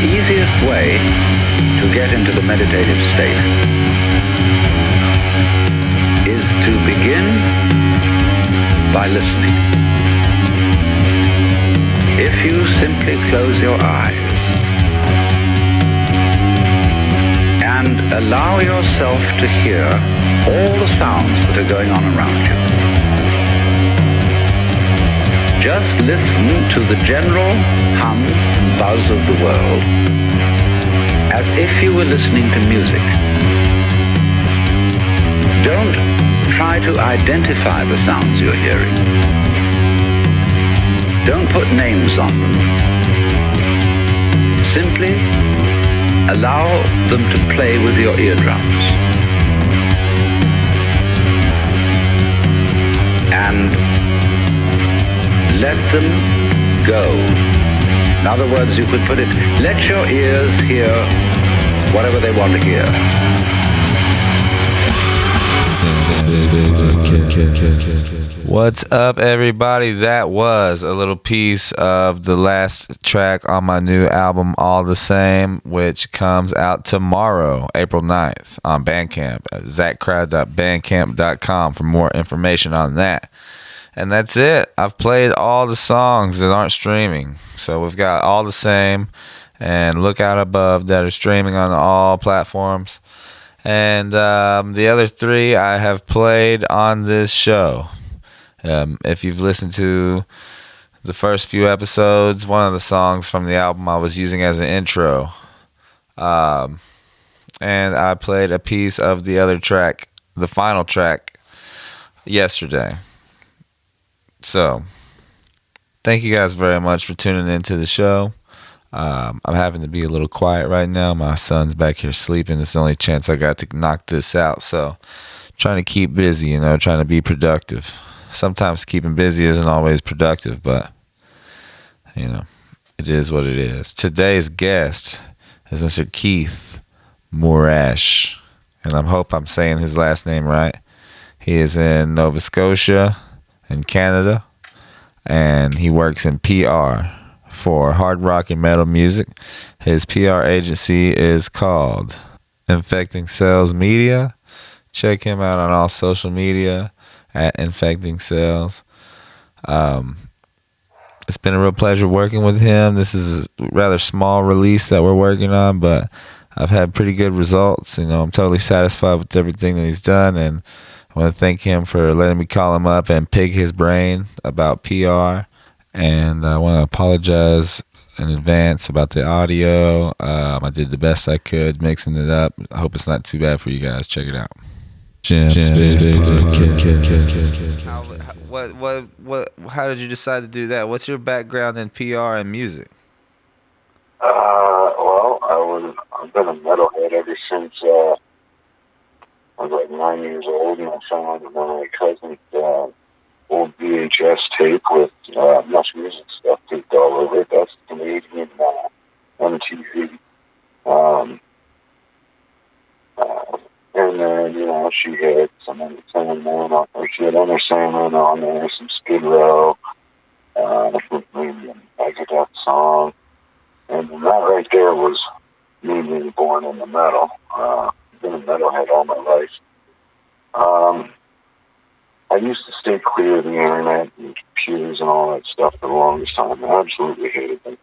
easiest way to get into the meditative state is to begin by listening. If you simply close your eyes and allow yourself to hear all the sounds that are going on around you, just listen to the general hum and buzz of the world as if you were listening to music. Don't try to identify the sounds you're hearing. Don't put names on them. Simply allow them to play with your eardrums. And let them go. In other words, you could put it, let your ears hear whatever they want to hear. What's up, everybody? That was a little piece of the last track on my new album, All the Same, which comes out tomorrow, April 9th, on Bandcamp at zachcrowd.bandcamp.com for more information on that. And that's it. I've played all the songs that aren't streaming. So we've got All the Same and Look Out Above that are streaming on all platforms. And the other three I have played on this show. If you've listened to the first few episodes, one of the songs from the album I was using as an intro. And I played a piece of the other track, the final track, yesterday. So, thank you guys very much for tuning into the show. I'm having to be a little quiet right now. My son's back here sleeping. It's the only chance I got to knock this out. So, trying to keep busy, trying to be productive. Sometimes keeping busy isn't always productive, but, it is what it is. Today's guest is Mr. Keith Moorash, and I hope I'm saying his last name right. He is in Nova Scotia in Canada, and he works in PR for hard rock and metal music. His PR agency is called Infecting Cells Media. Check him out on all social media at Infecting Cells. It's been a real pleasure working with him. This is a rather small release that we're working on, but I've had pretty good results. I'm totally satisfied with everything that he's done, and I want to thank him for letting me call him up and pick his brain about PR. And I want to apologize in advance about the audio. I did the best I could mixing it up. I hope it's not too bad for you guys. Check it out. How did you decide to do that? What's your background in PR and music? Well, I've been a metalhead ever since I was like 9 years old, and I found my cousin's old VHS tape with much music stuff taped all over it. That's Canadian MTV. And then, she had some entertainment on, or she had entertainment on there, some Skid Row, maybe a Megadeth song. And that right there was me being born into metal. I've been a metalhead all my life. I used to stay clear of the internet and computers and all that stuff for the longest time. I absolutely hated them.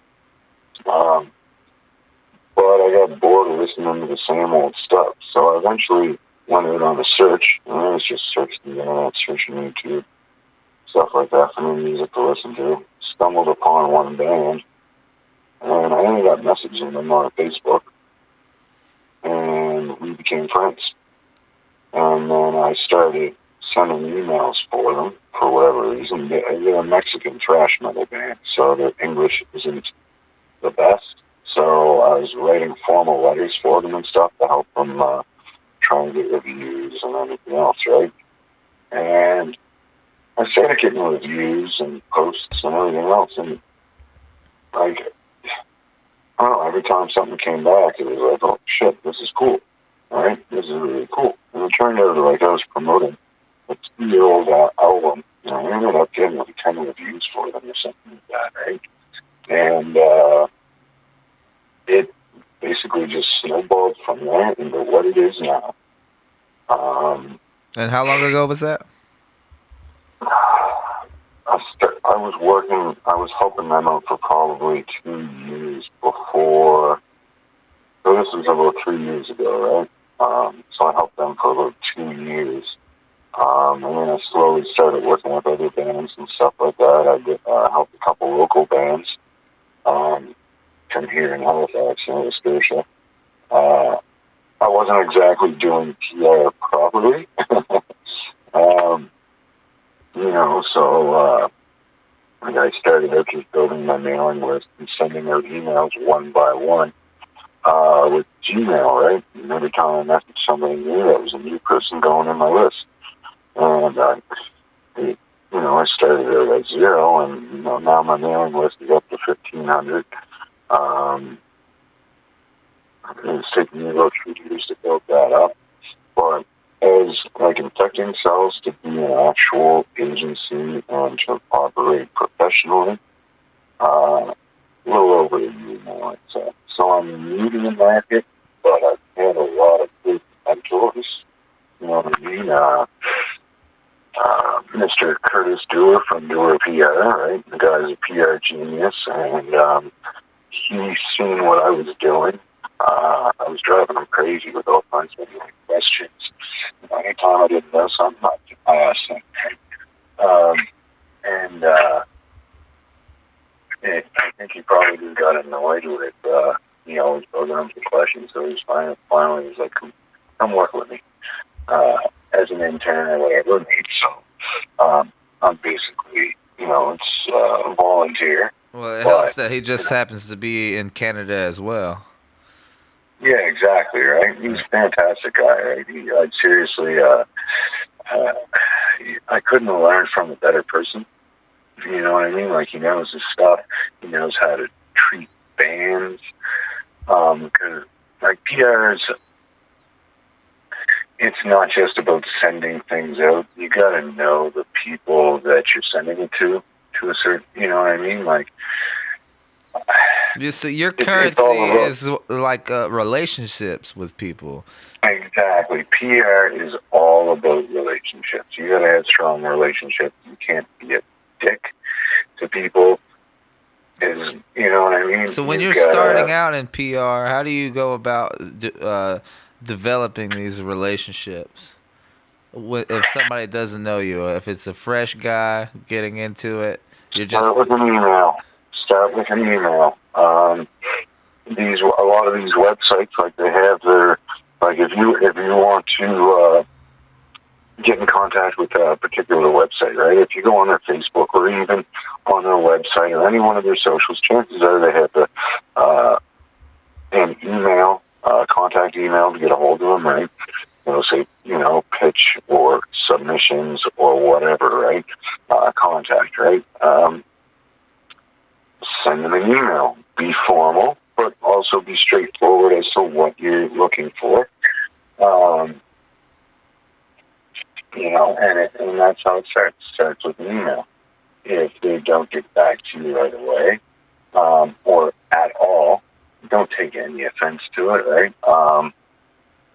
But I got bored of listening to the same old stuff. So I eventually went out on a search. And I was just searching the internet, searching YouTube, stuff like that for new music to listen to. Stumbled upon one band. And I ended up messaging them on Facebook. And we became friends. And then I started sending emails for them for whatever reason. They're a Mexican thrash metal band, so their English isn't the best. So I was writing formal letters for them and stuff to help them try and get reviews and everything else, right? And I started getting reviews and posts and everything else, and I don't know, every time something came back, it was like, oh shit, this is cool, all right? This is really cool. And it turned out like I was promoting a 2-year-old album, and I ended up getting like 10 reviews for them or something like that, right? And it And how long ago was that? I was helping them out for probably 2 years before. So this was about 3 years ago, right? So I helped them for about 2 years. And then I slowly started working with other bands and stuff like that. Helped a couple local bands from here in Halifax, Nova Scotia. I wasn't exactly doing PR properly. um, so I started out just building my mailing list and sending out emails one by one with Gmail, right? And every time I messaged somebody new, there was a new person going in my list. And I started out at zero, and now my mailing list is up to 1,500. It's taken me about 2 years to build that up. But as like Infecting Cells to be an actual agency and to operate professionally, a little over a year now, I'd say. So I'm new to the market, but I've had a lot of good mentors. You know what I mean? Mr. Curtis Dewar from Dewar PR, right? The guy's a PR genius, and he's seen what I was doing. I was driving him crazy with all kinds of questions. Anytime I didn't know something, I asked him. And I think he probably just got annoyed with me always bugging him for questions. So he's finally he's like, come work with me as an intern or whatever. So I'm basically, it's volunteer. Well, it helps that he just happens to be in Canada as well. Yeah, exactly, right? He's a fantastic guy, right? I seriously, I couldn't have learned from a better person. You know what I mean? Like, he knows his stuff. He knows how to treat bands. Because, like, PRs, it's not just about sending things out. You got to know the people that you're sending it to a certain, you know what I mean? Like, so your currency is like relationships with people. Exactly. PR is all about relationships. You got to have strong relationships. You can't be a dick to people. You know what I mean? So when you're starting out in PR, how do you go about developing these relationships? If somebody doesn't know you, if it's a fresh guy getting into it, you're just start with an email. A lot of these websites, like they have their, like if you want to get in contact with a particular website, right? If you go on their Facebook or even on their website or any one of their socials, chances are they have an email, contact email to get a hold of them, right? It'll say, pitch or submissions or whatever, right? Contact, right? Send them an email. Be formal, but also be straightforward as to what you're looking for. And that's how it starts. It starts with an email. If they don't get back to you right away, or at all, don't take any offense to it, right?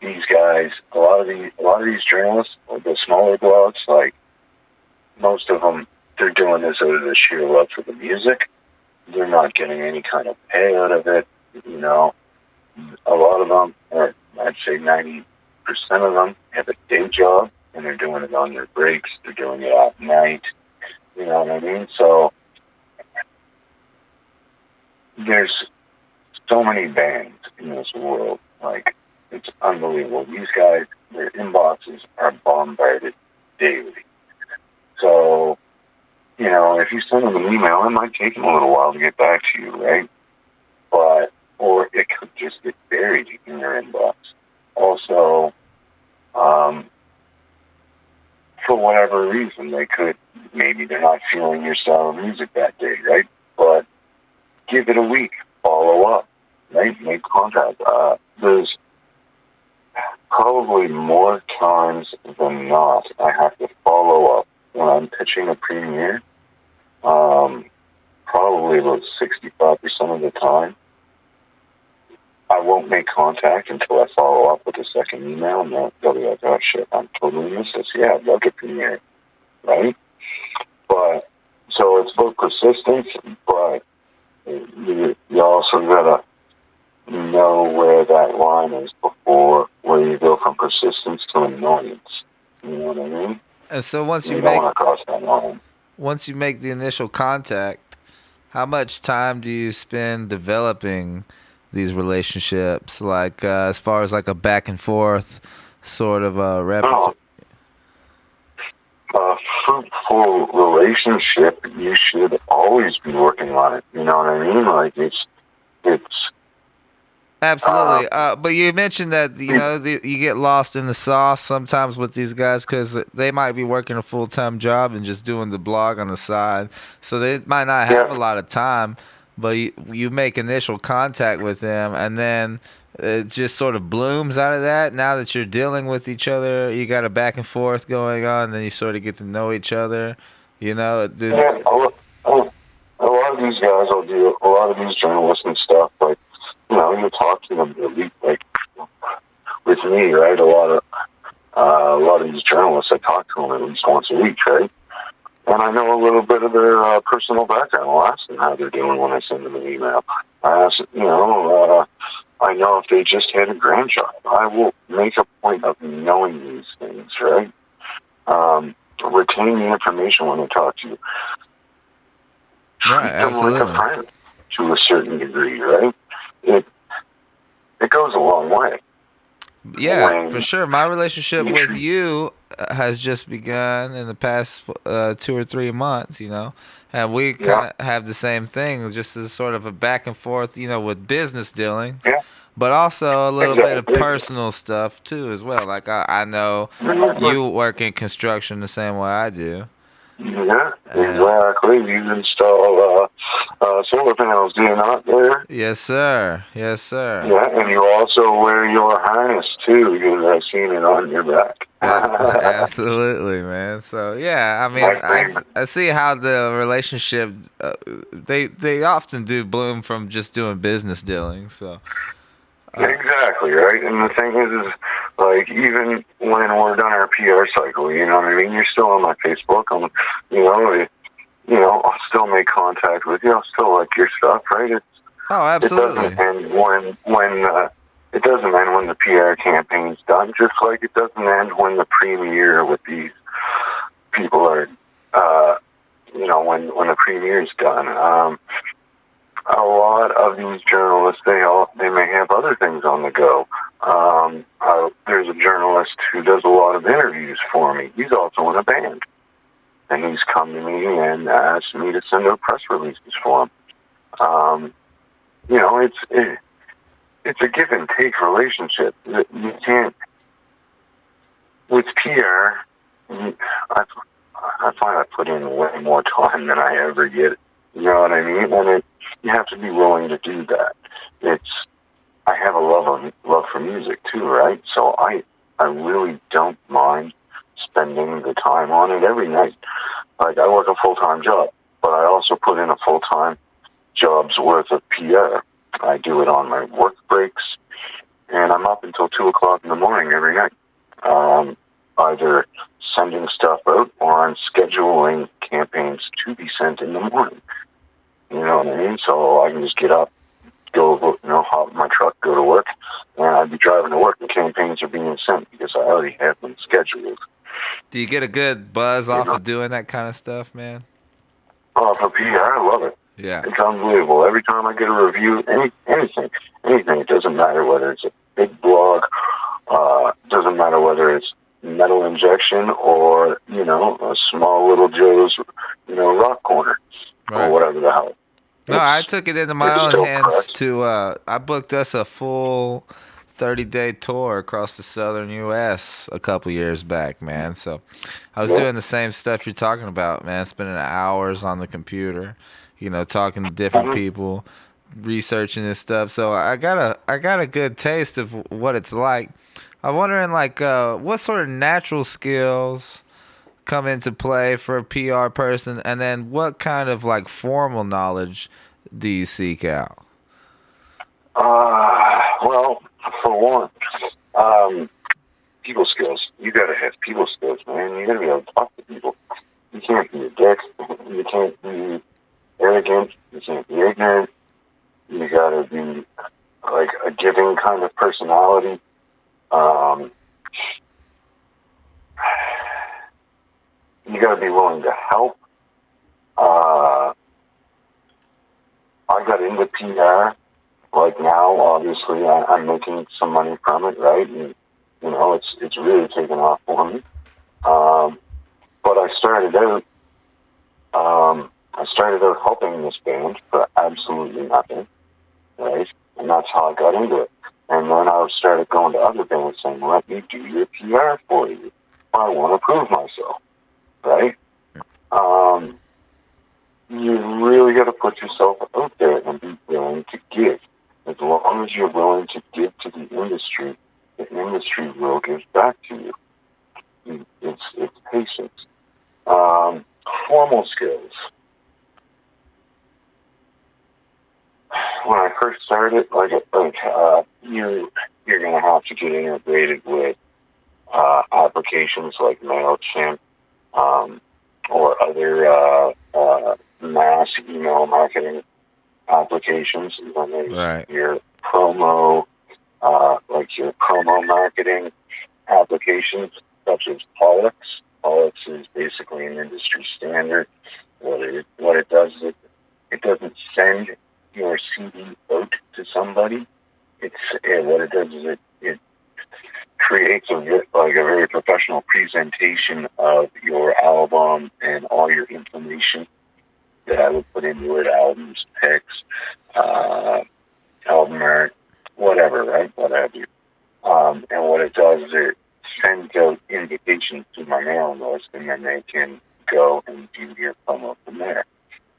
These guys, a lot of these journalists, or the smaller blogs, like most of them, they're doing this out of the sheer love for the music. They're not getting any kind of pay out of it. A lot of them, or I'd say 90% of them, have a day job, and they're doing it on their breaks. They're doing it at night. You know what I mean? So there's so many bands in this world. Like, it's unbelievable. These guys, their inboxes are bombarded daily. So, if you send them an email, it might take them a little while to get back to you, right? Or it could just get buried in your inbox. Also, for whatever reason, maybe they're not feeling your style of music that day, right? But give it a week, follow up, right? Make contact. There's probably more times than not I have to follow up when I'm pitching a premiere. Probably about 65% of the time. I won't make contact until I follow up with a second email, and they'll be like, oh shit, I'm totally miss this. Yeah, I'd love to premiere, right? But, so it's both persistence, but you also gotta know where that line is before, where you go from persistence to annoyance. You know what I mean? And so once you don't make want to cross that line. once you make the initial contact, how much time do you spend developing these relationships? Like as far as like a back and forth sort of No, a fruitful relationship, you should always be working on it. You know what I mean? Like it's Absolutely. But you mentioned that you get lost in the sauce sometimes with these guys because they might be working a full-time job and just doing the blog on the side, so they might not have a lot of time. But you make initial contact with them, and then it just sort of blooms out of that. Now that you're dealing with each other, you got a back and forth going on, and then you sort of get to know each other. You know. yeah. A lot of these guys will do a lot of these journalists and stuff. Like, you know, you talk to them like with me, right? A lot of these journalists, I talk to them at least once a week, right? And I know a little bit of their personal background. I'll ask them how they're doing when I send them an email. I ask, I know if they just had a grandchild. I will make a point of knowing these things, right? Retain the information when I talk to you. Right, Treat them like absolutely. a friend to a certain degree, right? It goes a long way. Yeah, for sure. My relationship with you has just begun in the past 2 or 3 months, and we kind of have the same thing, just as sort of a back and forth, with business dealings, but also a little bit of personal stuff too, as well. Like I know you work in construction the same way I do. Yeah, exactly. You install solar panels, do you not, there? Yes, sir. Yes, sir. Yeah, and you also wear your harness, too, because I've seen it on your back. Absolutely, man. So, yeah, I mean, I see how the relationship, they often do bloom from just doing business dealings, so. Exactly, right? And the thing is like, even when we're done our PR cycle, you know what I mean? You're still on my Facebook. I'll still make contact with you. I'll still like your stuff, right? Absolutely. It doesn't end it doesn't end when the PR campaign's done. Just like it doesn't end when the premiere with these people are, when the premiere's done. A lot of these journalists, they may have other things on the go. There's a journalist who does a lot of interviews for me. He's also in a band, and he's come to me and asked me to send out press releases for him. It's a give and take relationship. You can't with PR. I find I put in way more time than I ever get. You know what I mean? And you have to be willing to do that. I have a love for music too, right? So I really don't mind spending the time on it every night. Like, I work a full-time job, but I also put in a full-time job's worth of PR. I do it on my work breaks, and I'm up until 2 o'clock in the morning every night, either sending stuff out or I'm scheduling campaigns to be sent in the morning. You know what I mean? So I can just get up, hop in my truck, go to work, and I'd be driving to work, and campaigns are being sent because I already have them scheduled. Do you get a good buzz off of doing that kind of stuff, man? Oh, for PR, I love it. Yeah. It's unbelievable. Every time I get a review, anything, it doesn't matter whether it's a big blog, doesn't matter whether it's metal injection or, a small little Joe's, rock corner, or whatever the hell. No, I took it into my own hands I booked us a full 30-day tour across the southern U.S. a couple years back, man. So I was doing the same stuff you're talking about, man, spending hours on the computer, talking to different people, researching this stuff. So I got a good taste of what it's like. I'm wondering, like, what sort of natural skills come into play for a PR person, and then what kind of, like, formal knowledge do you seek out? Well, for one, people skills. You gotta have people skills, man. You gotta be able to talk to people. You can't be a dick. You can't be arrogant. You can't be ignorant. You gotta be like a giving kind of personality. You gotta be willing to help. I got into PR. Like now, obviously, I'm making some money from it, right? And you know, it's really taken off for me. But I started out. I started out helping this band for absolutely nothing, right? And that's how I got into it. And then I started going to other bands saying, "Let me do your PR for you. I want to prove myself." Right? You really got to put yourself out there and be willing to give. As long as you're willing to give to the industry will give back to you. It's patience. Formal skills. When I first started, you're going to have to get integrated with applications like MailChimp, or other mass email marketing applications. And then Right. your promo marketing applications such as Pollux. Pollux is basically an industry standard. What it does is it doesn't send your CD out to somebody. What it does is it creates a very professional presentation of your album and all your information that I would put into it: albums, pics, album art, whatever, right? What have you. And what it does is it sends out invitations to my mailing list, and then they can go and view your promo from there.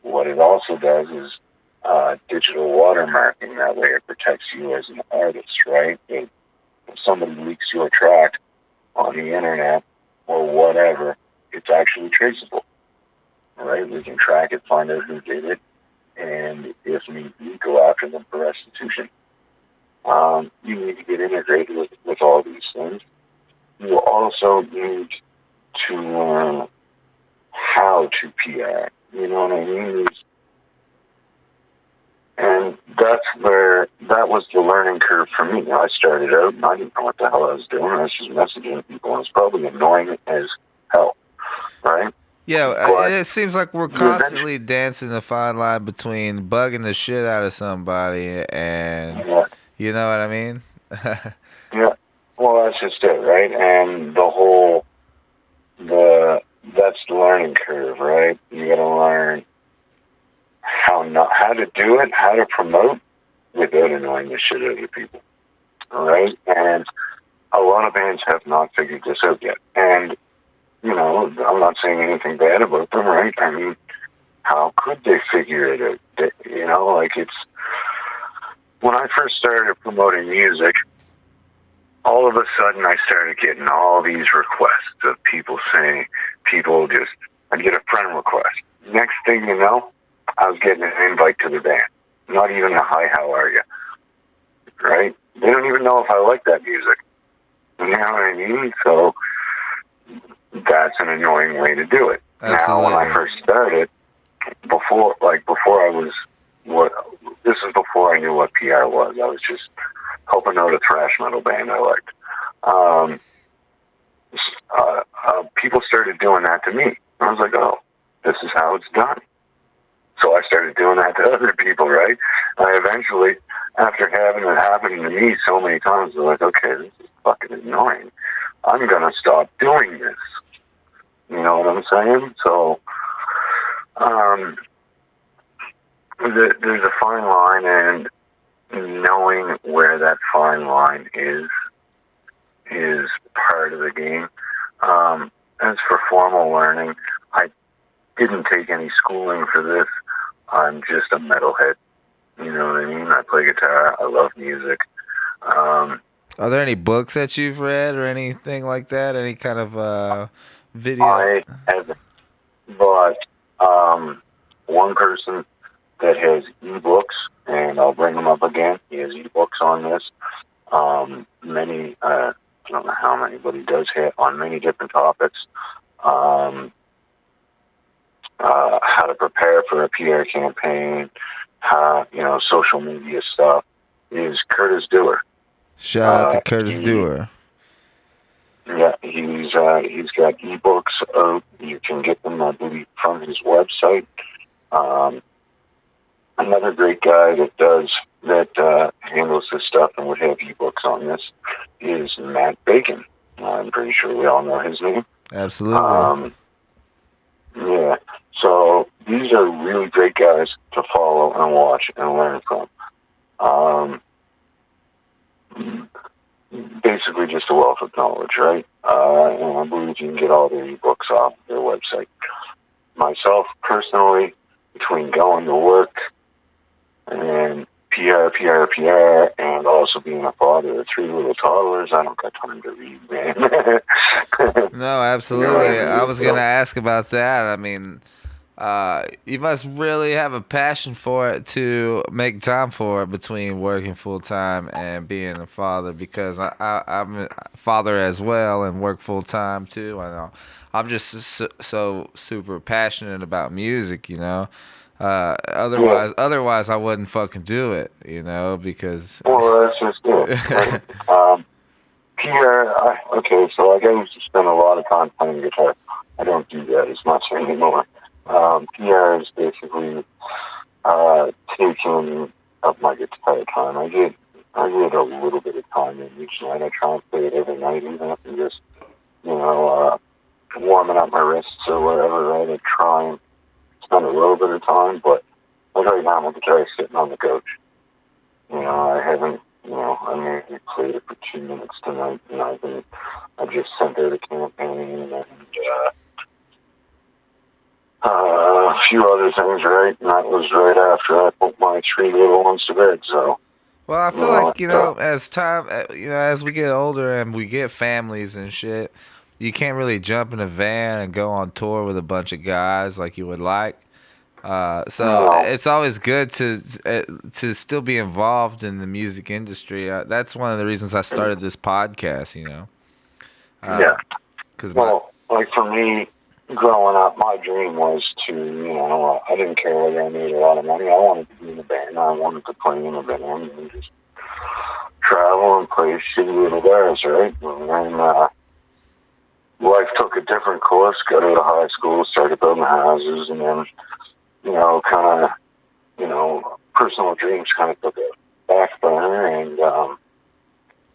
What it also does is digital watermarking. That way it protects you as an artist, right? If somebody leaks your track on the internet or whatever, it's actually traceable, right? We can track it, find out who did it, and if need be, go after them for restitution. You need to get integrated with all these things. You also need to learn how to PR. You know what I mean? And that was the learning curve for me. I started out and I didn't know what the hell I was doing. I was just messaging people, and it's probably annoying as hell, right? Yeah, But it seems like we're constantly dancing the fine line between bugging the shit out of somebody and, yeah, you know what I mean? yeah. Well, that's just it, right? And that's the learning curve, right? You got to learn how to do it, how to promote without annoying the shit out of people. All right? And a lot of bands have not figured this out yet. And, you know, I'm not saying anything bad about them, right? I mean, how could they figure it out? You know, like when I first started promoting music, all of a sudden I started getting all these requests of people saying, I'd get a friend request. Next thing you know, I was getting an invite to the band. Not even a hi, how are you? Right? They don't even know if I like that music. You know what I mean? So that's an annoying way to do it. Absolutely. Now, when I first started, before I knew what PR was. I was just helping out a thrash metal band I liked. People started doing that to me. I was like, oh, this is how it's done. So I started doing that to other people, right? I eventually, after having it happen to me so many times, I was like, okay, this is fucking annoying. I'm going to stop doing this. You know what I'm saying? So there's a fine line, and knowing where that fine line is part of the game. As for formal learning, I didn't take any schooling for this. I'm just a metalhead. You know what I mean? I play guitar. I love music. Are there any books that you've read or anything like that? Any kind of video? I haven't, but one person that has ebooks, and I'll bring him up again. He has ebooks on this. on many different topics. How to prepare for a PR campaign, social media stuff, is Curtis Dewar. Shout out to Curtis Dewar. Yeah, he's got ebooks out. You can get them, I believe, from his website. Another great guy that handles this stuff and would have ebooks on this is Matt Bacon. I'm pretty sure we all know his name. Absolutely. Yeah. So these are really great guys to follow and watch and learn from. Basically just a wealth of knowledge, right? And I believe you can get all their ebooks off their website. Myself, personally, between going to work and PR, and also being a father of 3 little toddlers, I don't got time to read, man. No, absolutely. I was going to ask about that. I mean, you must really have a passion for it to make time for it between working full time and being a father, because I'm a father as well and work full time too. I know. I'm just so super passionate about music, Otherwise I wouldn't fucking do it, because. Well, that's just it. Right? Pierre, so I used to spend a lot of time playing guitar. I don't do that as much anymore. Pierre is basically taking up my guitar time. I get a little bit of time in each night. I try and play it every night, even if I'm just, warming up my wrists or whatever, right? I try and spend a little bit of time, but like right now, my guitar is sitting on the couch. I haven't, I maybe played it for 2 minutes tonight, and I just sent out a campaign and a few other things, right? And that was right after I put my 3 little ones to bed, so. Well, I feel like, as we get older and we get families and shit, you can't really jump in a van and go on tour with a bunch of guys like you would like. It's always good to still be involved in the music industry. That's one of the reasons I started this podcast, Yeah. Like for me, growing up, my dream was to, I didn't care whether I made a lot of money. I wanted to be in a band. I wanted to play in a band and just travel and play shitty little bars, right? And then life took a different course. Got out of high school, started building houses, and then, personal dreams kind of took a back burner. And now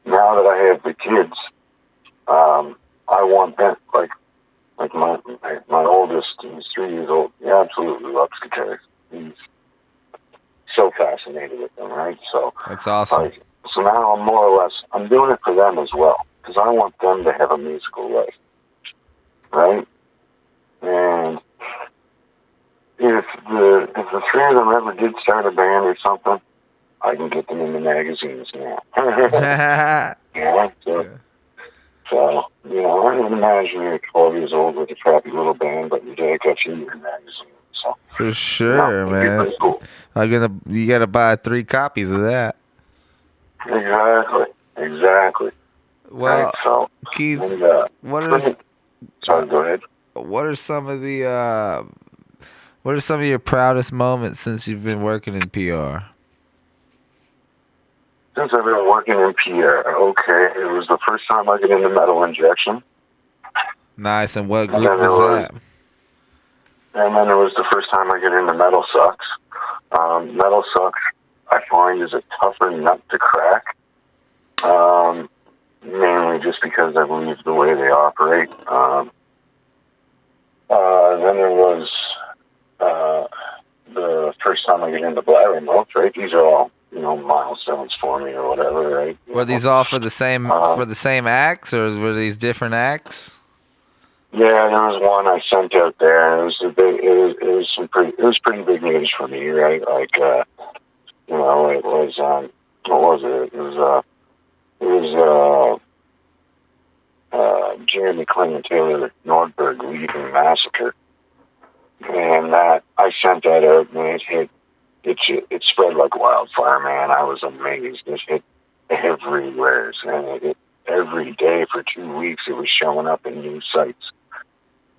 that I have the kids, I want them, like my oldest, he's 3 years old. He absolutely loves guitars. He's so fascinated with them, right? So that's awesome. So now I'm doing it for them as well, because I want them to have a musical life, right? And if the 3 of them ever did start a band or something, I can get them in the magazines now. So, I can imagine you're 12 years old with a crappy little band, but your dad got you in your magazine. So, for sure, man. Cool. You gotta buy 3 copies of that. Exactly. Well, right, so, Keith, sorry, go ahead. What are some of your proudest moments since you've been working in PR? Since I've been working in PR, it was the first time I got into metal injection. Nice, and what group was that? And then it was the first time I got into Metal Sucks. Metal Sucks, I find, is a tougher nut to crack, mainly just because I believe the way they operate. Then there was the first time I get into Blabbermouth, right? These are all, milestones for me or whatever, right? Were these all for the same acts, or were these different acts? Yeah, there was one I sent out there. It was pretty big news for me, right? Like, it was what was it? It was Jeremy Clinton Taylor Nordberg leaving Massacre, and that I sent that out, and it hit. It spread like wildfire, man. I was amazed. It hit everywhere, and it hit every day for 2 weeks. It was showing up in news sites.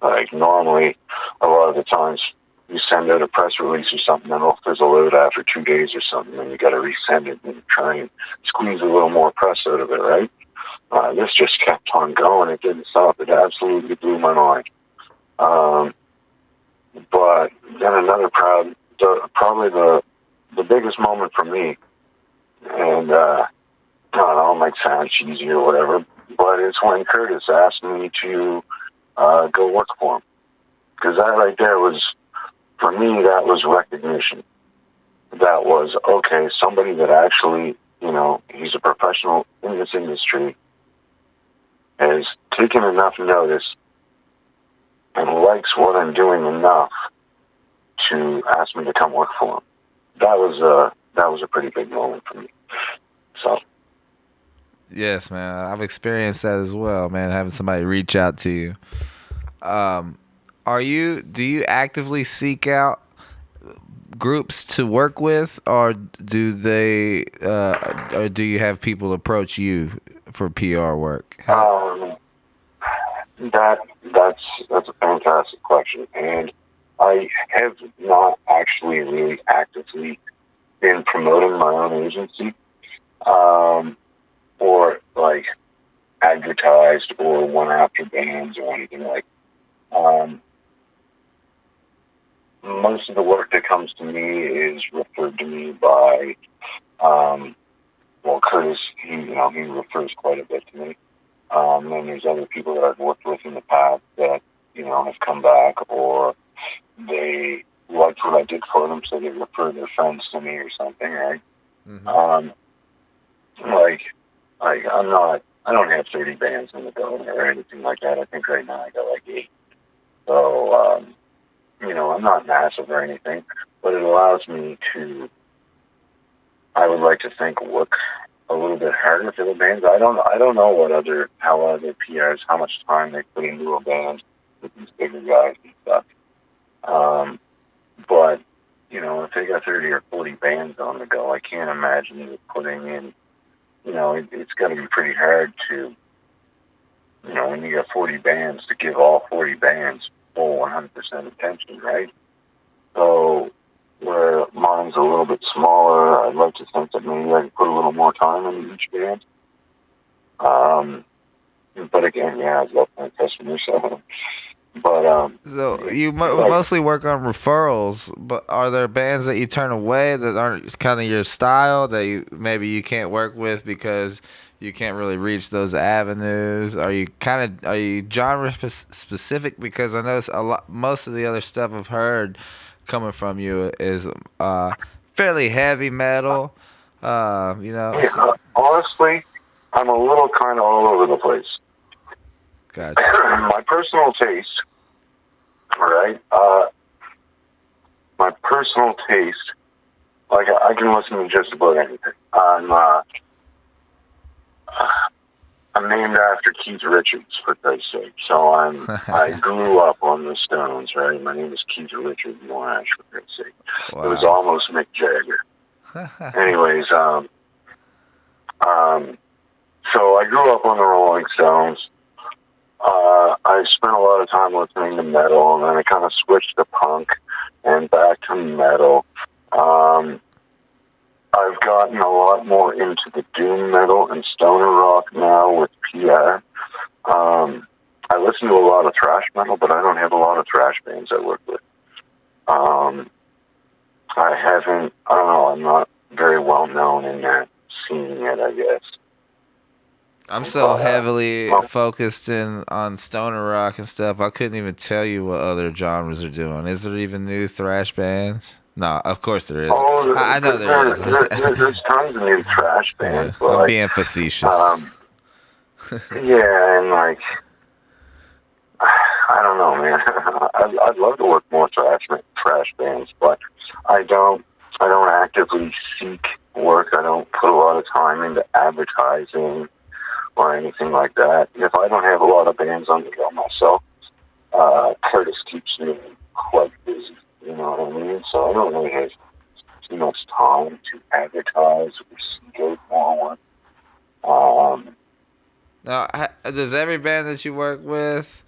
Like normally, a lot of the times you send out a press release or something, and it'll fizzle out after 2 days or something, and you got to resend it and try and squeeze a little more press out of it, right? This just kept on going. It didn't stop. It absolutely blew my mind. But then another probably the biggest moment for me, and I don't know, it might sound cheesy or whatever, but it's when Curtis asked me to go work for him. Because that right there was, for me, that was recognition. That was, okay, somebody that actually, he's a professional in this industry, has taken enough notice and likes what I'm doing enough to ask me to come work for him. That was a pretty big moment for me. So. Yes, man. I've experienced that as well, man, having somebody reach out to you. Do you actively seek out groups to work with, or do you have people approach you for PR work? That's a fantastic question, and I have not actually really actively been promoting my own agency, or like advertised or went after bands or anything like. Most of the work that comes to me is referred to me by, Curtis. He refers quite a bit to me. And there's other people that I've worked with in the past that, have come back, or they liked what I did for them, so they referred their friends to me or something, right? Mm-hmm. I don't have 30 bands in the building or anything like that. I think right now I got like 8. So, I'm not massive or anything, but it allows me to, I would like to think, work a little bit harder for the bands. I don't know how other PRs, how much time they put into a band with these bigger guys and stuff. But, if they got 30 or 40 bands on the go, I can't imagine putting in, it's got to be pretty hard to, when you got 40 bands, to give all 40 bands full 100% attention, right? So, where mine's a little bit smaller, I'd like to think that maybe I can put a little more time into each band. But again, I'd love my customers. So you mostly work on referrals, but are there bands that you turn away that aren't kind of your style, that you can't work with because you can't really reach those avenues? Are you genre specific? Because I know most of the other stuff I've heard coming from you is fairly heavy metal. Honestly, I'm a little kind of all over the place. Gotcha. My personal taste, right? Like I can listen to just about anything. I'm named after Keith Richards, for Christ's sake. So I grew up on the Stones, right? My name is Keith Richards Moorash, for Christ's sake. Wow. It was almost Mick Jagger. Anyways, so I grew up on the Rolling Stones. I spent a lot of time listening to metal, and then I kind of switched to punk and back to metal. I've gotten a lot more into the doom metal and stoner rock now with PR. I listen to a lot of thrash metal, but I don't have a lot of thrash bands I work with. I'm not very well known in that scene yet, I guess. I'm so heavily focused on stoner rock and stuff, I couldn't even tell you what other genres are doing. Is there even new thrash bands? No, of course there is. Oh, I know there is. There's tons of new thrash bands. Yeah, I'm being facetious. And like, I don't know, man. I'd love to work more thrash bands, but I don't actively seek work. I don't put a lot of time into advertising or anything like that. If I don't have a lot of bands on the go myself, Curtis keeps me quite busy, you know what I mean? So I don't really have too much time to advertise or seek out more work. Now, does every band that you work with,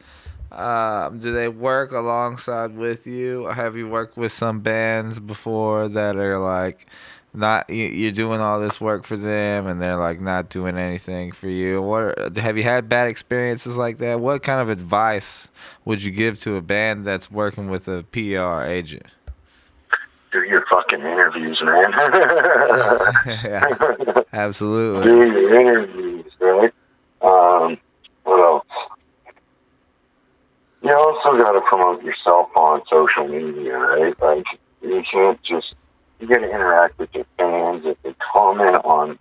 do they work alongside with you? Or have you worked with some bands before that are like not you're doing all this work for them and they're like not doing anything for you? What have you had bad experiences like that? What kind of advice would you give to a band that's working with a PR agent? Do your fucking interviews, man. Yeah, absolutely. Do your interviews, right? What else? You also got to promote yourself on social media, right? Like, you can't just, you got to interact with your fans. If they comment on,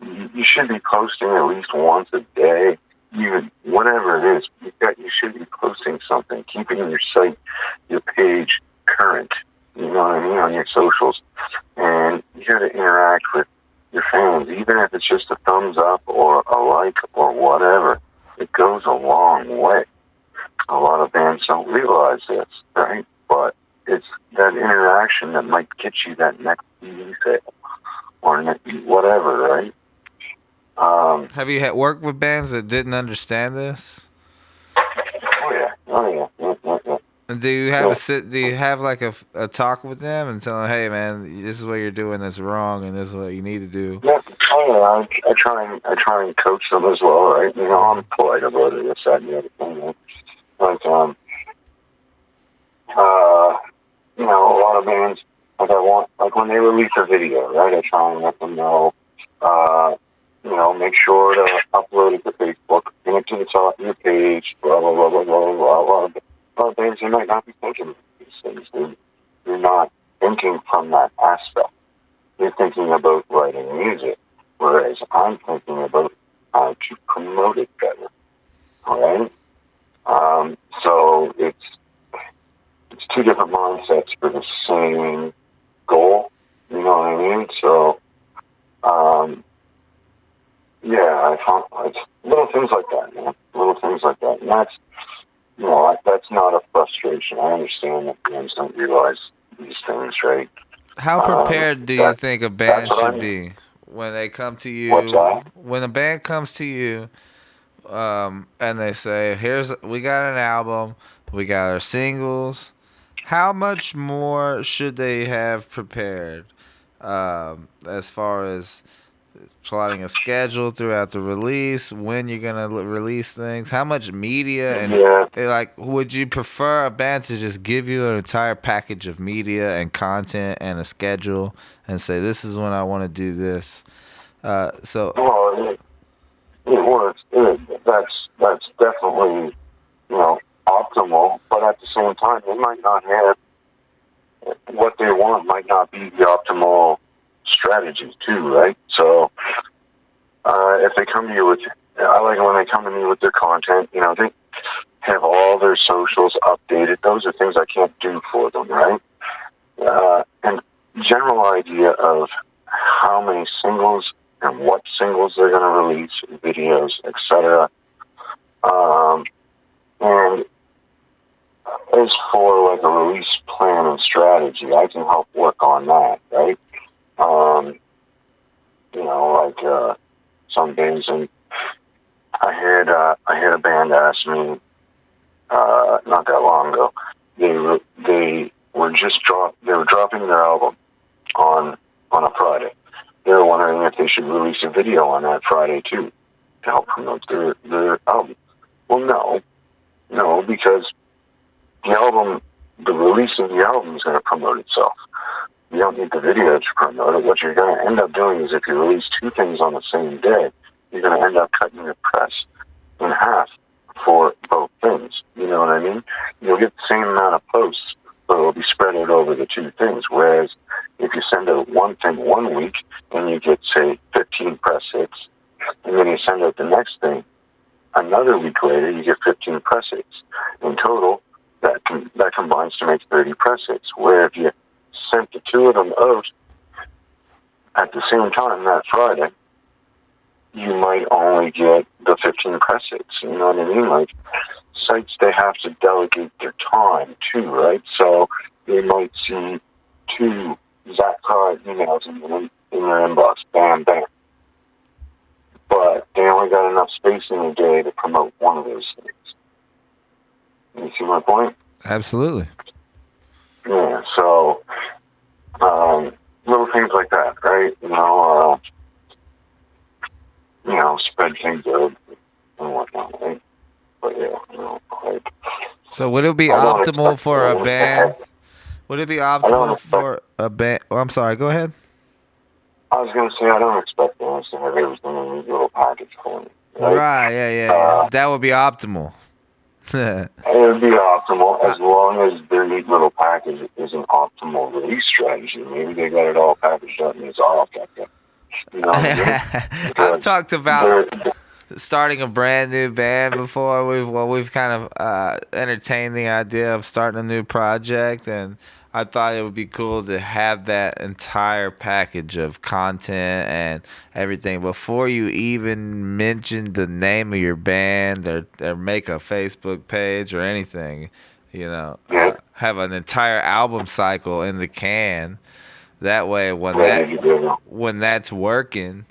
you should be posting at least once a day, even whatever it is. You should be posting something, keeping your site, your page current, you know what I mean, on your socials. And you got to interact with your fans, even if it's just a thumbs up or a like or whatever. It goes a long way. A lot of bands don't realize this, right? But it's that interaction that might get you that next CD sale or whatever, right? Have you had worked with bands that didn't understand this? Oh yeah, yeah. And do you have do you have like a talk with them and tell them, hey man, this is what you're doing that's wrong and this is what you need to do? Yeah, oh yeah. I try and coach them as well, right? You know, I'm polite about it. This, that, and the other thing. Right? But you know, a lot of bands like when they release a video, right? I try and let them know, you know, make sure to upload it to Facebook, pin it to the top of your page, blah blah blah blah blah blah. A lot of bands, they might not be thinking of these things. They're not thinking from that aspect. They're thinking about writing music, whereas I'm thinking about how to promote it better. All right. So it's two different mindsets for the same goal. You know what I mean? So, yeah, I found it's little things like that, man. Little things like that, and that's, you know, that's not a frustration. I understand that bands don't realize these things, right? How prepared do you think a band should be when they come to you? What's that? When a band comes to you, and they say, we got an album, we got our singles. How much more should they have prepared, as far as plotting a schedule throughout the release, when you're gonna release things, how much media, and like, would you prefer a band to just give you an entire package of media and content and a schedule and say, this is when I want to do this? That's definitely, you know, optimal, but at the same time, they might not have what they want. Might not be the optimal strategy too, right? So, if they come to you with, I like when they come to me with their content. You know, they have all their socials updated. Those are things I can't do for them, right? And general idea of how many singles and what singles they're going to release, videos, etc. And as for like a release plan and strategy, I can help work on that, right? You know, like some bands, and I had a band ask me not that long ago. They were dropping their album on a Friday. They were wondering if they should release a video on that Friday too to help promote their album. Well, no, because the release of the album is going to promote itself. You don't need the video to promote it. What you're going to end up doing is if you release two things on the same day, you're going to end up cutting your press in half for both things. You know what I mean? You'll get the same amount of posts, but it'll be spread out over the two things. Whereas if you send out one thing 1 week and you get, say, 15 press hits, and then you send out the next thing another week later, you get 15 press hits. In total, that combines to make 30 press hits. Where if you sent the two of them out at the same time that Friday, you might only get the 15 press hits. You know what I mean? Like, sites, they have to delegate their time too, right? So they might see two Zach Pride emails in their inbox, bam, bam. But they only only got enough space in a day to promote one of those things. You see my point? Absolutely. Yeah, so little things like that, right? Spread things out and whatnot, right? But yeah, like. So would it be I don't optimal expect for a them to band? have- Would it be don't optimal expect- for a band? Oh, I'm sorry. Go ahead. I was going to say, I don't expect them to have everything in these little package for me. Right. Yeah. That would be optimal. It would be optimal as long as their neat little package is an optimal release strategy. Maybe they got it all packaged up and it's all effective. You know what I mean? I've talked about starting a brand new band before. We've kind of entertained the idea of starting a new project, and I thought it would be cool to have that entire package of content and everything before you even mention the name of your band or make a Facebook page or anything. Have an entire album cycle in the can. That way, when that's working,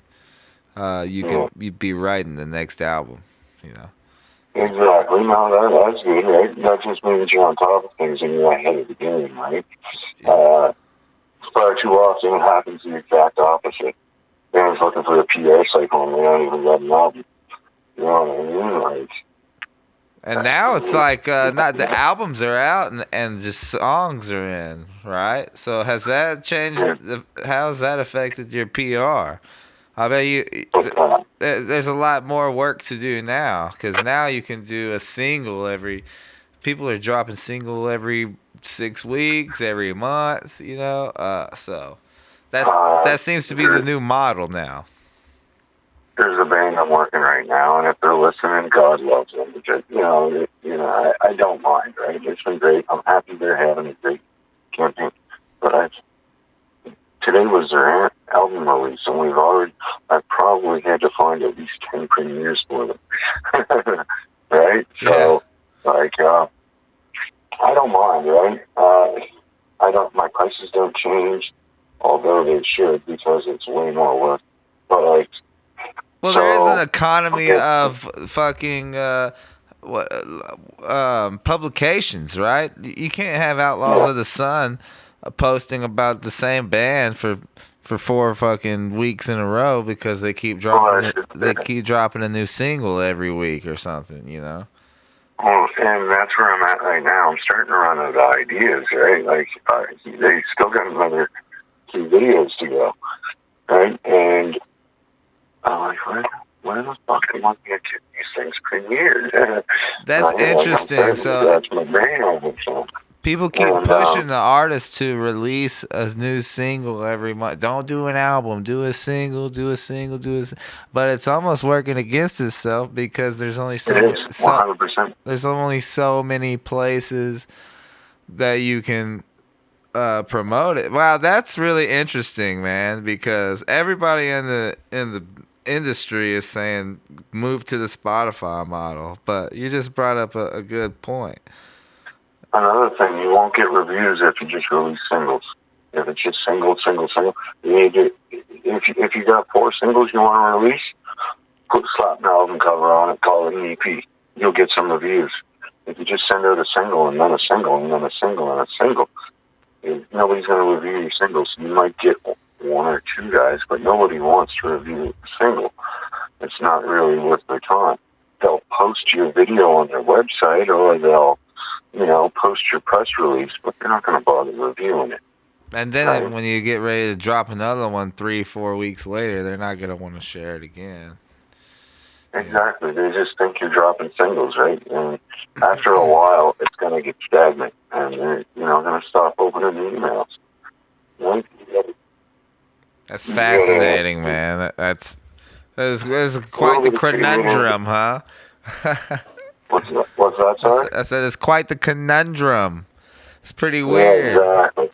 you'd be writing the next album. Exactly. No, that's good, right? That just means you're on top of things and you're ahead of the game, right? Far too often it happens the exact opposite. Bands looking for the PR cycle and they don't even get an album. You know what I mean? Like. And now it's like not the albums are out and just songs are in, right? So has that changed? How's that affected your PR? I bet there's a lot more work to do now because now you can do a single every. People are dropping single every 6 weeks, every month. So that seems to be the new model now. There's a band I'm working right now, and if they're listening, God loves them. Because, I don't mind, right? It's been great. I'm happy they're having a great campaign. But today was their album release, and I've probably had to find at least 10 premieres for them. Right? Yeah. So, I don't mind, right? My prices don't change, although they should, because it's way more work. But, well, there is an economy of fucking publications, right? You can't have Outlaws of the Sun posting about the same band for 4 fucking weeks in a row because they keep dropping a new single every week or something, Well, and that's where I'm at right now. I'm starting to run out of ideas, right? Like, they still got another 2 videos to go, right? And I'm like, when the fuck am I going to get these things premiered? That's interesting. That's my brain over. So. People keep pushing the artists to release a new single every month. Don't do an album. Do a single. But it's almost working against itself because there's only there's only so many places that you can promote it. Wow, that's really interesting, man. Because everybody in the industry is saying move to the Spotify model, but you just brought up a good point. Another thing, you won't get reviews if you just release singles. If it's just single, you need to. If you got 4 singles you want to release, slap an album cover on it, call it an EP. You'll get some reviews. If you just send out a single and then a single and then a single and a single, nobody's going to review your singles. You might get 1 or 2 guys, but nobody wants to review a single. It's not really worth their time. They'll post your video on their website or they'll post your press release, but they're not going to bother reviewing it. And then when you get ready to drop another one 3-4 weeks later, they're not going to want to share it again. Exactly. They just think you're dropping singles, right? And after a while, it's going to get stagnant, and they're going to stop opening the emails. That's fascinating, man. That's quite the conundrum, huh? What's that, sorry? I said it's quite the conundrum. It's pretty weird. Yeah, exactly.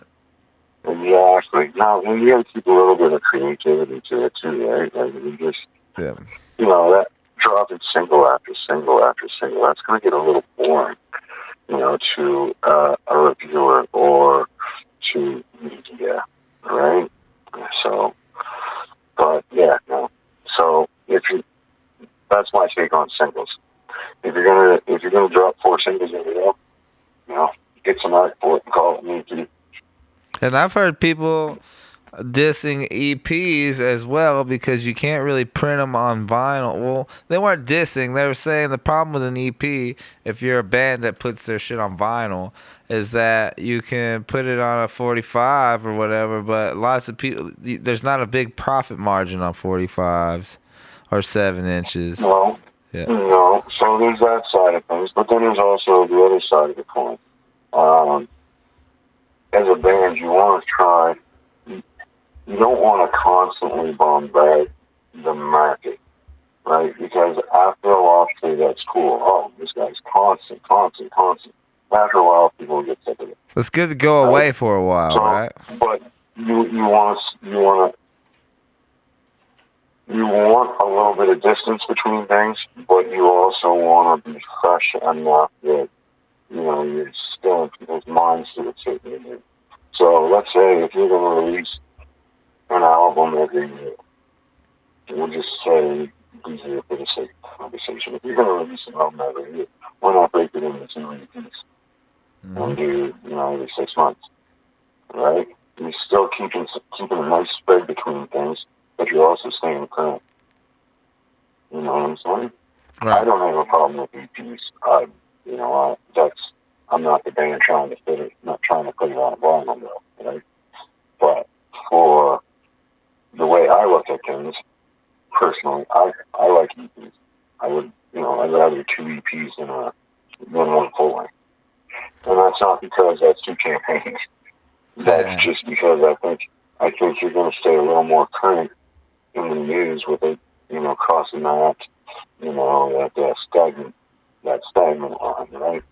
Now, you got to keep a little bit of creativity to it, too, right? Like, you just, that dropping single after single after single, that's going to get a little boring, to a reviewer or to media, right? So, but, yeah, no. So, if you, that's my take on singles. If you're gonna drop 4 singles in a row, you know, get some art for it and call it an EP. And I've heard people dissing EPs as well because you can't really print them on vinyl. Well, they weren't dissing. They were saying the problem with an EP, if you're a band that puts their shit on vinyl, is that you can put it on a 45 or whatever, but lots of people, there's not a big profit margin on 45s or 7 inches. No. Yeah. No. So there's that side of things, but then there's also the other side of the coin. As a band, you want to try. You don't want to constantly bombard the market, right? Because after a while, that's cool. Oh, this guy's constant. After a while, people get sick of it. It's good to go away for a while, so, right? But you want a little bit of distance between things, but you also want to be fresh enough that you're still in people's minds to a certain degree. So let's say if you're going to release an album every year, we'll just say, easier for the sake of conversation, if you're going to release an album every year, why not break it into 2 EPs and do, every 6 months, right? You're still keeping a nice spread between things, but you're also staying current. You know what I'm saying? Right. I don't have a problem with EPs. I'm not the band trying to put it on vinyl, though, right? But for the way I look at things, personally, I like EPs. I would, I'd rather 2 EPs than one full length. And that's not because that's 2 campaigns. That's just because I think you're going to stay a little more current in the news with it, crossing that, that stagnant line, right?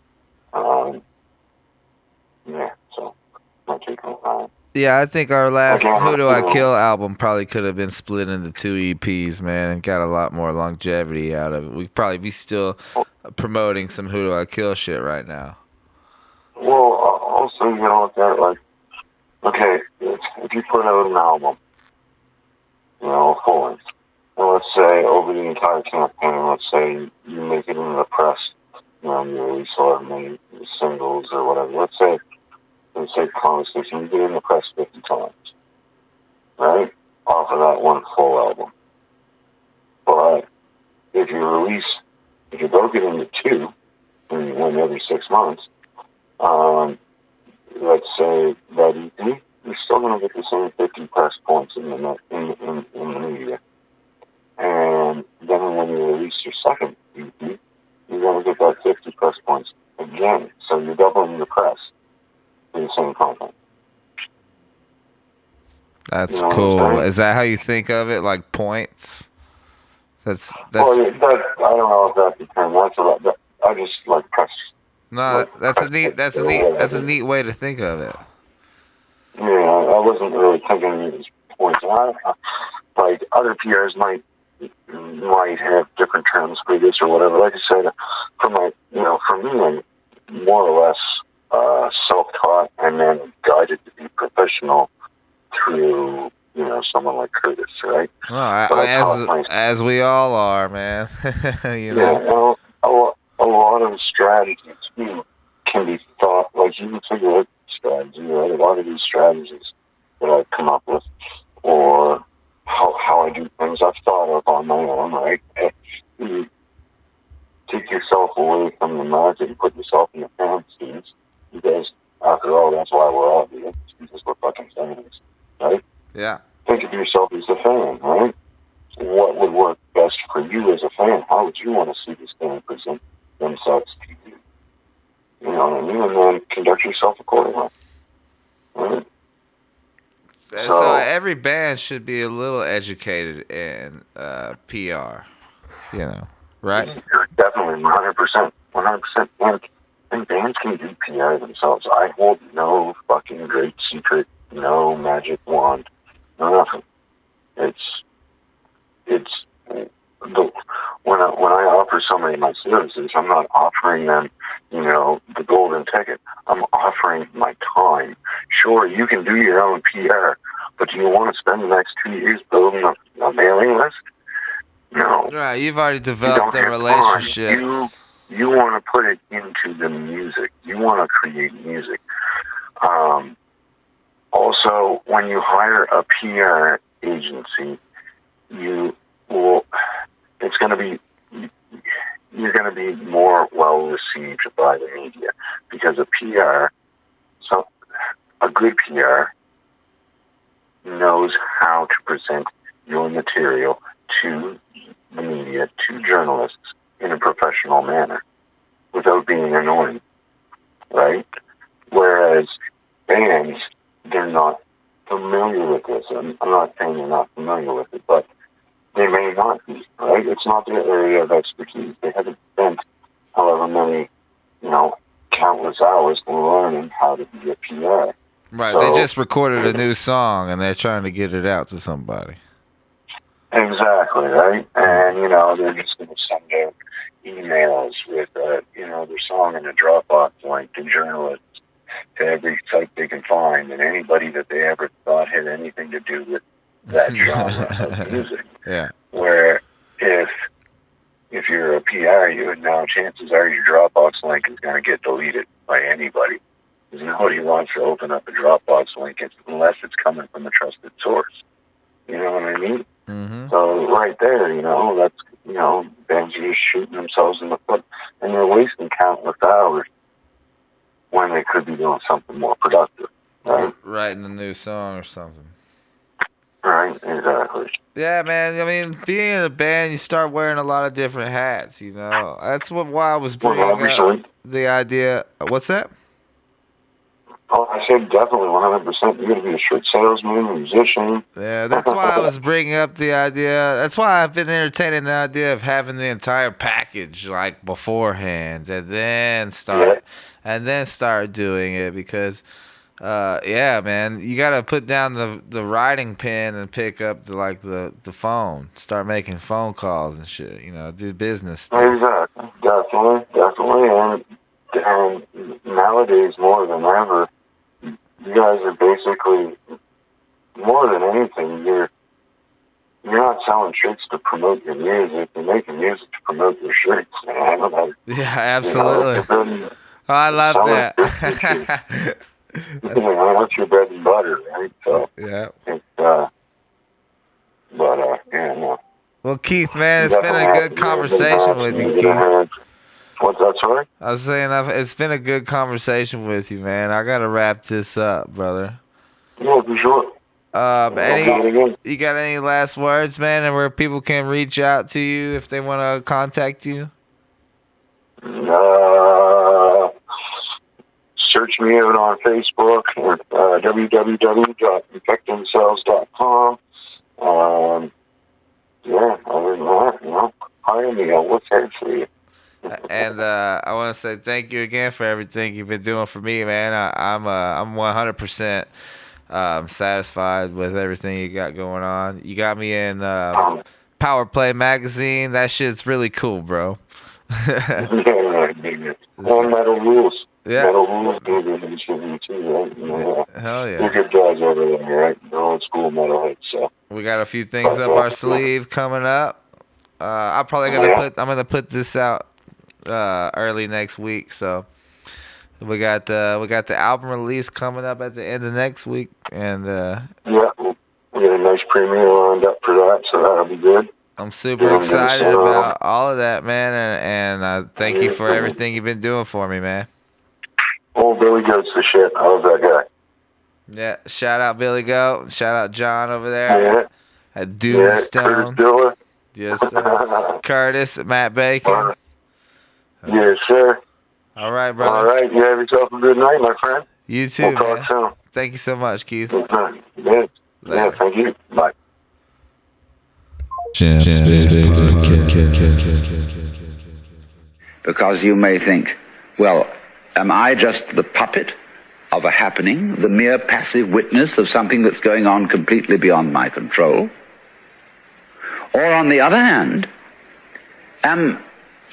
So my take on that. Yeah, I think our last Who Do I Kill album probably could have been split into 2 EPs, man, and got a lot more longevity out of it. We'd probably be still promoting some Who Do I Kill shit right now. Well, also, okay, if you put out an album, full length, and let's say over the entire campaign, let's say you make it into the press, you release or maybe singles or whatever. Let's say conversation, you get in the press 50 times, right? Off of that one full album. But if you broke it into 2, and you win every 6 months, let's say that EP, you're still going to get the same 50 press points in the media. And then when you release your second EP, you're going to get that 50 press points again. So you're doubling the press for the same content. That's cool. Is that how you think of it, like points? That's. Well, I don't know if that's the term. I just like press. No, that's a neat way to think of it. Yeah, I wasn't really thinking of these points. Like other PRs might have different terms for this or whatever. Like I said, for me, I'm more or less self-taught and then guided to be professional through someone like Curtis, right? Well, as we all are, man. Yeah, a lot of the strategies can be thought, like you can figure out strategy, right? A lot of these strategies that I've come up with, or how I do things, I've thought of on my own, right? You take yourself away from the market and put yourself in the fan scenes, because after all, that's why we're all here, because we're fucking fans, right? Yeah. Think of yourself as a fan, right? What would work best for you as a fan? How would you want to see this band present themselves to you? You know what I mean? And then conduct yourself accordingly. Right? So every band should be a little educated in PR, right? Definitely, 100%. 100%. And bands can do PR themselves. I hold no fucking great secret, no magic wand, no nothing. When I offer somebody my services, I'm not offering them, the golden ticket. I'm offering my time. Sure, you can do your own PR, but do you want to spend the next 2 years building a mailing list? No. Right. Right, you've already You developed don't a have relationship. You want to put it into the music. You want to create music. Also, when you hire a PR agency, you're going to be more well received by the media, because a good PR knows how to present your material to the media, to journalists, in a professional manner without being annoying, right? Whereas bands, they're not familiar with this. I'm not saying they're not familiar with it, but they may not be, right? It's not their area of expertise. They haven't spent however many, countless hours learning how to be a PR. Right, So, they just recorded a new song and they're trying to get it out to somebody. Exactly, right? And, they're just going to send out emails with, their song in a Dropbox link to journalists, to every site they can find, and anybody that they ever thought had anything to do with that genre of music. Yeah. Where if you're a PR, chances are your Dropbox link is going to get deleted by anybody. Because nobody wants to open up a Dropbox link unless it's coming from a trusted source. You know what I mean? Mm-hmm. So right there, that's, bands are just shooting themselves in the foot, and they're wasting countless hours when they could be doing something more productive, right? Writing a new song or something. Right, exactly. Yeah, man. I mean, being in a band, you start wearing a lot of different hats, That's why I was bringing up the idea. What's that? Oh, I said definitely 100%. You're going to be a shirt salesman, a musician. Yeah, that's why I was bringing up the idea. That's why I've been entertaining the idea of having the entire package like beforehand, and then start doing it, because, yeah, man, you gotta put down the writing pen and pick up the phone, start making phone calls and shit. Do business stuff. Exactly, definitely, and nowadays more than ever, you guys are basically, more than anything, you're not selling shirts to promote your music. You're making music to promote your shirts, man. Yeah, absolutely. I love that. That's your bread and butter, right? So, yeah. No. Well, Keith, man, it's been a good conversation with you, Keith. What's that, sorry? I was saying, it's been a good conversation with you, man. I gotta wrap this up, brother. No, for sure. You got any last words, man, and where people can reach out to you if they want to contact you? Search me out on Facebook at www.infectingcells.com. Other than that, hire me. I'll work hard for you. And I want to say thank you again for everything you've been doing for me, man. I'm 100% satisfied with everything you got going on. You got me in Power Play magazine. That shit's really cool, bro. Metal Rules. Yeah. Metal Rules, baby, too, right? Hell yeah. We're good guys over there, right? They're old school metalheads, so. We got a few things up our sleeve coming up. I'm probably gonna put this out early next week. So we got the album release coming up at the end of next week, and we got a nice premiere lined up for that, so that'll be good. I'm super excited about all of that, man, and thank you for everything you've been doing for me, man. Oh, Billy Goat's the shit. I love that guy. Yeah, shout out Billy Goat. Shout out John over there at Doomstone. Curtis Yes, sir. Curtis, Matt Bacon. Yes, sir. All right, brother. All right, you have yourself a good night, my friend. You too, we'll talk soon. Thank you so much, Keith. Yeah, thank you. Bye. Because you may think, well, am I just the puppet of a happening, the mere passive witness of something that's going on completely beyond my control? Or on the other hand, am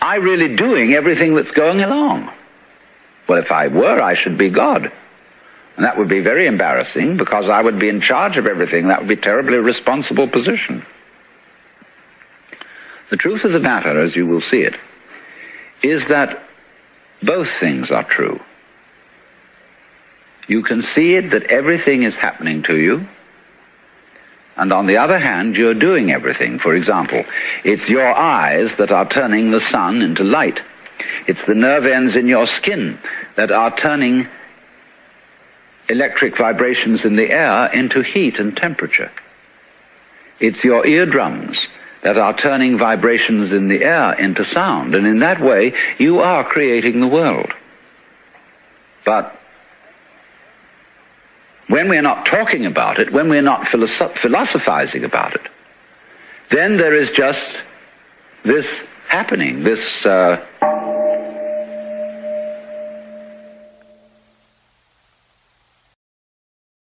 I really doing everything that's going along? Well, if I were, I should be God. And that would be very embarrassing, because I would be in charge of everything. That would be a terribly responsible position. The truth of the matter, as you will see it, is that both things are true. You can see it that everything is happening to you, and on the other hand, you're doing everything. For example, it's your eyes that are turning the sun into light. It's the nerve ends in your skin that are turning electric vibrations in the air into heat and temperature. It's your eardrums that are turning vibrations in the air into sound, and in that way you are creating the world. But when we're not talking about it, when we're not philosophizing about it, then there is just this happening, this